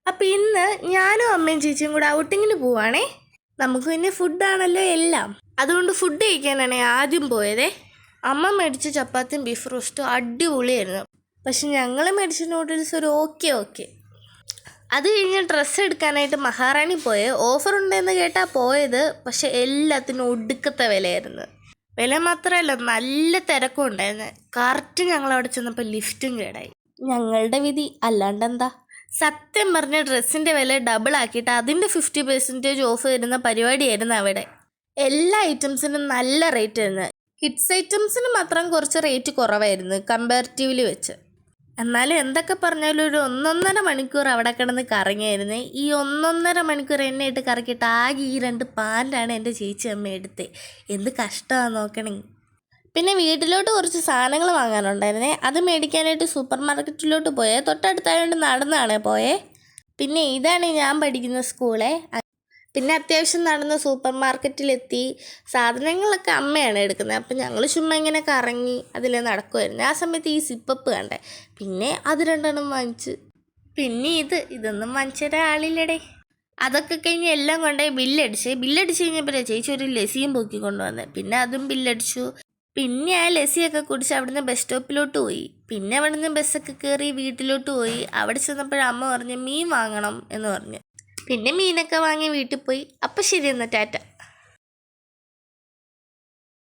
അപ്പം ഇന്ന് ഞാനും അമ്മയും ചേച്ചിയും കൂടെ ഔട്ടിങ്ങിന് പോവാണേ. നമുക്ക് പിന്നെ ഫുഡാണല്ലോ എല്ലാം, അതുകൊണ്ട് ഫുഡ് കഴിക്കാനാണ് ആദ്യം പോയതേ. അമ്മ മേടിച്ച ചപ്പാത്തിയും ബീഫ് റോസ്റ്റും അടിപൊളിയായിരുന്നു. പക്ഷെ ഞങ്ങൾ മേടിച്ച നൂഡിൽസ് ഒരു ഓക്കെ. അത് കഴിഞ്ഞ് ഡ്രസ്സ് എടുക്കാനായിട്ട് മഹാറാണി പോയേ. ഓഫർ ഉണ്ടെന്ന് കേട്ടാൽ പോയത്, പക്ഷെ എല്ലാത്തിനും ഒടുക്കത്തെ വിലയായിരുന്നു. വില മാത്രമല്ല, നല്ല തിരക്കും ഉണ്ടായിരുന്നു. കറക്റ്റ് ഞങ്ങളവിടെ ചെന്നപ്പോൾ ലിഫ്റ്റും കേടായി. ഞങ്ങളുടെ വിധി അല്ലാണ്ടെന്താ. സത്യം പറഞ്ഞ ഡ്രസ്സിൻ്റെ വില ഡബിൾ ആക്കിയിട്ട് അതിൻ്റെ 50% ഓഫ് തരുന്ന പരിപാടിയായിരുന്നു അവിടെ. എല്ലാ ഐറ്റംസിനും നല്ല റേറ്റ് ആയിരുന്നു. കിഡ്സ് ഐറ്റംസിന് മാത്രം കുറച്ച് റേറ്റ് കുറവായിരുന്നു കമ്പാരിറ്റീവ്ലി വെച്ച്. എന്നാലും എന്തൊക്കെ പറഞ്ഞാലും ഒരു 1.5 മണിക്കൂർ അവിടെ കിടന്ന് കറങ്ങിയായിരുന്നു. ഈ 1.5 മണിക്കൂർ എന്നെ ഇട്ട് കറക്കിയിട്ട് ആകെ ഈ 2 പാൻ്റാണ് എൻ്റെ ചേച്ചി അമ്മ എടുത്തത്. എന്ത് കഷ്ടമാണ് നോക്കണേ. പിന്നെ വീട്ടിലോട്ട് കുറച്ച് സാധനങ്ങൾ വാങ്ങാനുണ്ടായിരുന്നേ. അത് മേടിക്കാനായിട്ട് സൂപ്പർ മാർക്കറ്റിലോട്ട് പോയേ. തൊട്ടടുത്തായതുകൊണ്ട് നടന്നാണേ പോയേ. പിന്നെ ഇതാണ് ഞാൻ പഠിക്കുന്ന സ്കൂളെ. പിന്നെ അത്യാവശ്യം നടന്ന് സൂപ്പർ മാർക്കറ്റിലെത്തി. സാധനങ്ങളൊക്കെ അമ്മയാണ് എടുക്കുന്നത്. അപ്പം ഞങ്ങൾ ചുമ്മാ ഇങ്ങനെ കറങ്ങി അതിൽ നടക്കുമായിരുന്നു. ആ സമയത്ത് ഈ സിപ്പപ്പ് കണ്ടേ. പിന്നെ അത് 2 വാങ്ങിച്ച്. പിന്നെ ഇതൊന്നും വാങ്ങിച്ച ഒരാളില്ലടേ. അതൊക്കെ കഴിഞ്ഞ് എല്ലാം കൊണ്ടുപോയി ബില്ലടിച്ച് കഴിഞ്ഞപ്പോൾ ചേച്ചി ഒരു ലസ്സിയും പൊക്കി കൊണ്ടുവന്നത്. പിന്നെ അതും ബില്ലടിച്ചു. പിന്നെ ആ ലസ്സിയൊക്കെ കുടിച്ച് അവിടുന്ന് ബസ് സ്റ്റോപ്പിലോട്ട് പോയി. പിന്നെ അവിടുന്ന് ബസ്സൊക്കെ കയറി വീട്ടിലോട്ട് പോയി. അവിടെ ചെന്നപ്പോഴമ്മ പറഞ്ഞ് മീൻ വാങ്ങണം എന്ന് പറഞ്ഞ്. പിന്നെ മീനൊക്കെ വാങ്ങി വീട്ടിൽ പോയി. അപ്പം ശരി, എന്നാൽ ടാറ്റ.